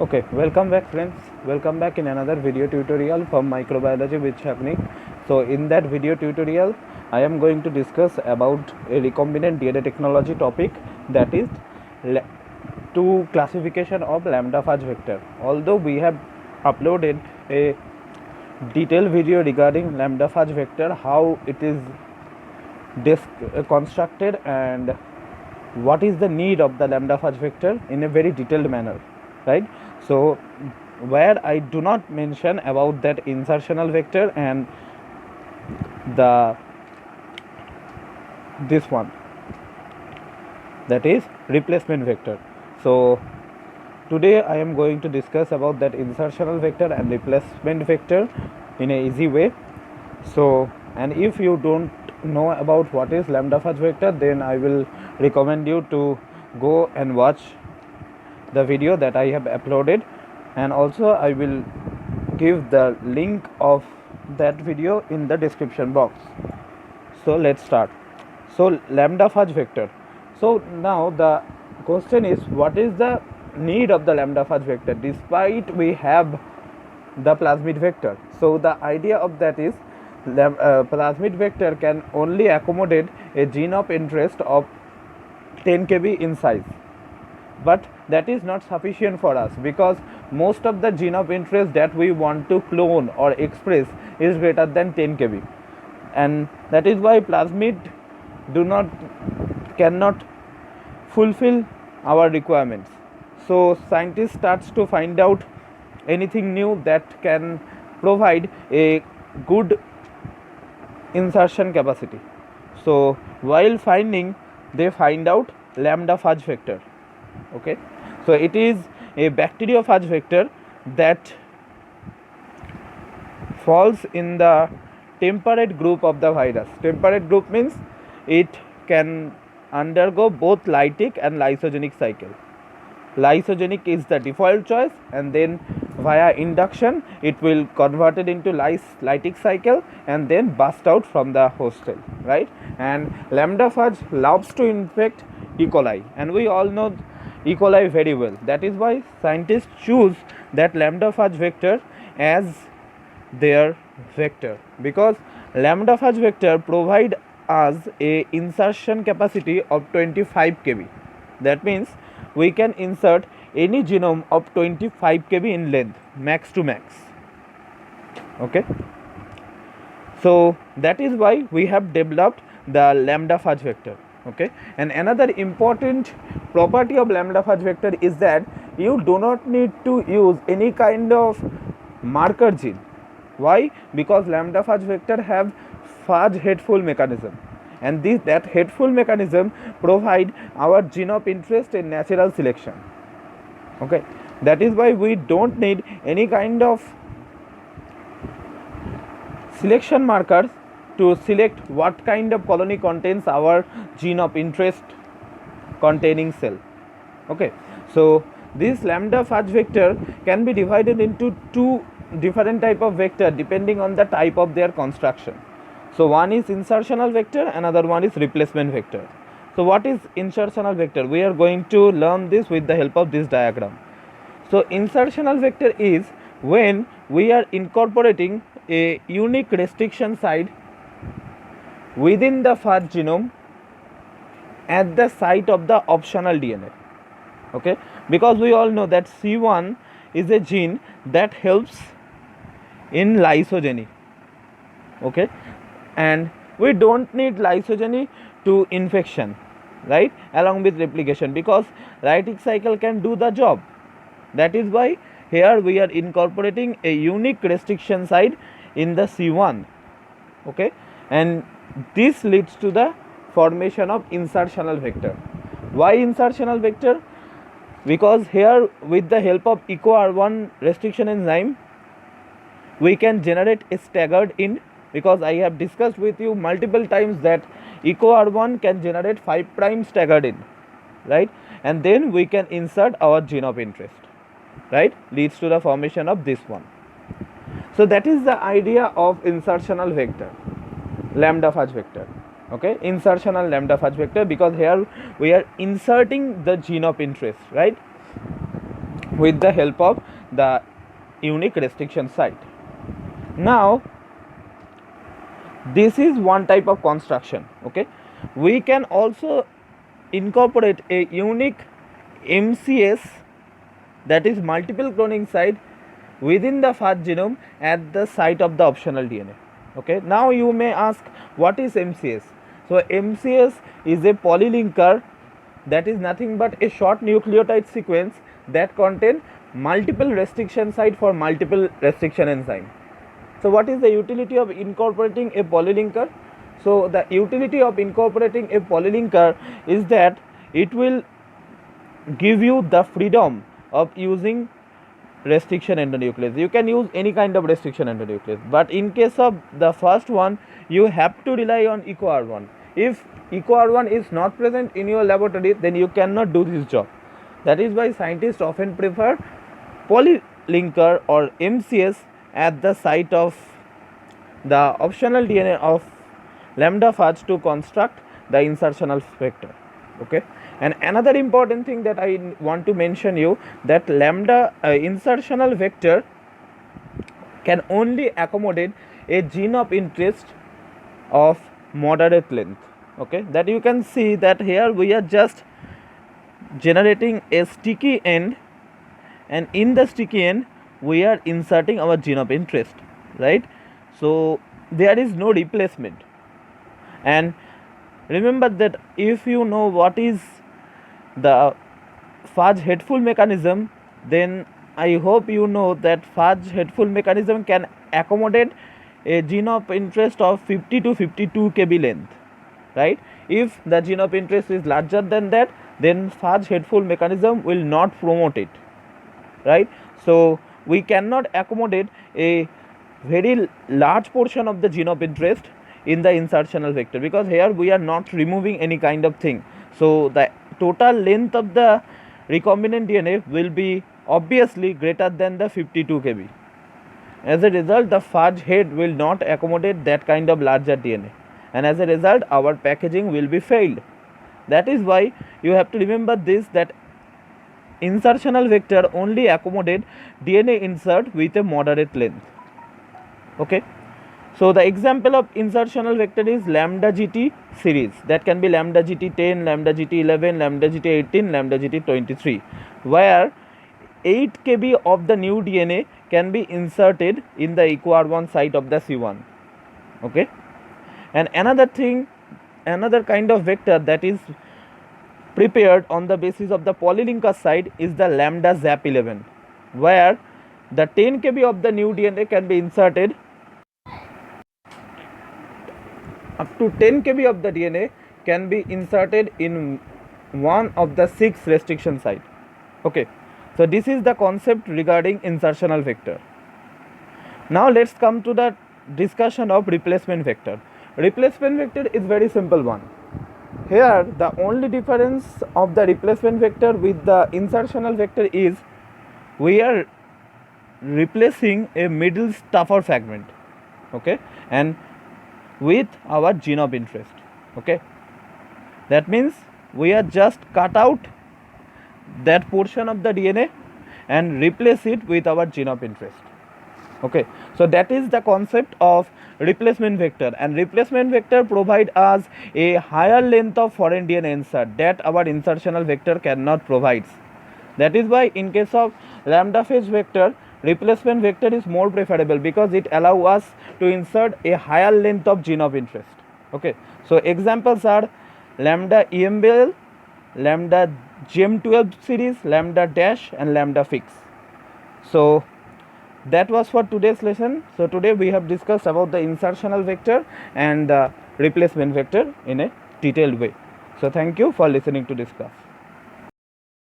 Okay, welcome back friends. Welcome back in another video tutorial from microbiology with Chapnik. So in that video tutorial, I am going to discuss about a recombinant DNA technology topic, that is to classification of lambda phage vector. Although we have uploaded a detailed video regarding lambda phage vector, how it is constructed and what is the need of the lambda phage vector in a very detailed manner, right? So where I do not mention about that insertional vector and this one, that is replacement vector. So today I am going to discuss about that insertional vector and replacement vector in a easy way. So, and if you don't know about what is lambda phage vector, then I will recommend you to go and watch the video that I have uploaded, and also I will give the link of that video in the description box. So let's start. So lambda phage vector. So now the question is, what is the need of the lambda phage vector despite we have the plasmid vector? So the idea of that is plasmid vector can only accommodate a gene of interest of 10 kb in size, but that is not sufficient for us because most of the gene of interest that we want to clone or express is greater than 10 kb, and that is why plasmid cannot fulfill our requirements. So scientists starts to find out anything new that can provide a good insertion capacity. So while finding, they find out lambda phage vector. Okay, so it is a bacteriophage vector that falls in the temperate group of the virus. Temperate group means it can undergo both lytic and lysogenic cycle. Lysogenic is the default choice, and then via induction it will convert it into lytic cycle and then burst out from the host cell, right? And lambda phage loves to infect E. coli, and we all know E. coli very well. That is why scientists choose that lambda phage vector as their vector, because lambda phage vector provide us a insertion capacity of 25 kb. That means we can insert any genome of 25 kb in length, max to max. Okay, so that is why we have developed the lambda phage vector. Okay, and another important property of lambda phage vector is that you do not need to use any kind of marker gene. Why? Because lambda phage vector have phage headful mechanism, and that headful mechanism provide our gene of interest in natural selection. Okay, that is why we don't need any kind of selection markers to select what kind of colony contains our gene of interest containing cell. Okay, so this lambda phage vector can be divided into two different type of vector depending on the type of their construction. So one is insertional vector, another one is replacement vector. So what is insertional vector? We are going to learn this with the help of this diagram. So insertional vector is when we are incorporating a unique restriction site within the phage genome at the site of the optional DNA. Okay, because we all know that C1 is a gene that helps in lysogeny. Okay, and we don't need lysogeny to infection, right, along with replication, because lytic cycle can do the job. That is why here we are incorporating a unique restriction site in the C1. Okay, and this leads to the formation of insertional vector. Why insertional vector? Because here with the help of EcoR1 restriction enzyme we can generate a staggered in, because I have discussed with you multiple times that EcoR1 can generate 5' staggered in, right, and then we can insert our gene of interest, right, leads to the formation of this one. So that is the idea of insertional vector, lambda phage vector. Okay, insertional lambda phage vector, because here we are inserting the gene of interest, right? with the help of the unique restriction site. Now this is one type of construction. Okay, we can also incorporate a unique MCS, that is multiple cloning site, within the phage genome at the site of the optional DNA. Okay, now you may ask, what is MCS? So MCS is a polylinker, that is nothing but a short nucleotide sequence that contain multiple restriction site for multiple restriction enzyme. So what is the utility of incorporating a polylinker? So the utility of incorporating a polylinker is that it will give you the freedom of using restriction endonuclease. You can use any kind of restriction endonuclease, but in case of the first one, you have to rely on EcoR1. If EcoR1 is not present in your laboratory, then you cannot do this job. That is why scientists often prefer polylinker or MCS at the site of the optional DNA of lambda phage to construct the insertional vector. Okay, and another important thing that I want to mention you, that lambda insertional vector can only accommodate a gene of interest of moderate length. Okay, that you can see that here we are just generating a sticky end, and in the sticky end we are inserting our gene of interest, right? So there is no replacement. And remember that if you know what is the phage headful mechanism, then I hope you know that phage headful mechanism can accommodate a gene of interest of 50 to 52 kb length, right? If the gene of interest is larger than that, then phage headful mechanism will not promote it, right? So we cannot accommodate a very large portion of the gene of interest in the insertional vector, because here we are not removing any kind of thing. So the total length of the recombinant DNA will be obviously greater than the 52 kb. As a result, the phage head will not accommodate that kind of larger DNA, and as a result our packaging will be failed. That is why you have to remember this, that insertional vector only accommodate DNA insert with a moderate length. Okay, so the example of insertional vector is lambda GT series, that can be lambda GT10, lambda GT11, lambda GT18, lambda GT23, where 8 kb of the new DNA can be inserted in the EcoR1 site of the C1. Okay, and another thing, another kind of vector that is prepared on the basis of the polylinker site is the lambda ZAP11, where the 10 kb of the new DNA can be inserted, up to 10 kb of the DNA can be inserted in one of the 6 restriction site. Okay, so this is the concept regarding insertional vector. Now let's come to the discussion of replacement vector. Replacement vector is very simple one. Here the only difference of the replacement vector with the insertional vector is we are replacing a middle stopper fragment, okay, and with our gene of interest. Okay, that means we are just cut out that portion of the DNA and replace it with our gene of interest. Okay, so that is the concept of replacement vector, and replacement vector provide us a higher length of foreign DNA insert that our insertional vector cannot provide. That is why in case of lambda phage vector, replacement vector is more preferable, because it allows us to insert a higher length of gene of interest. Okay, so examples are lambda EMBL, lambda GM12 series, lambda dash, and lambda fix. So that was for today's lesson. So today we have discussed about the insertional vector and the replacement vector in a detailed way. So thank you for listening to this class.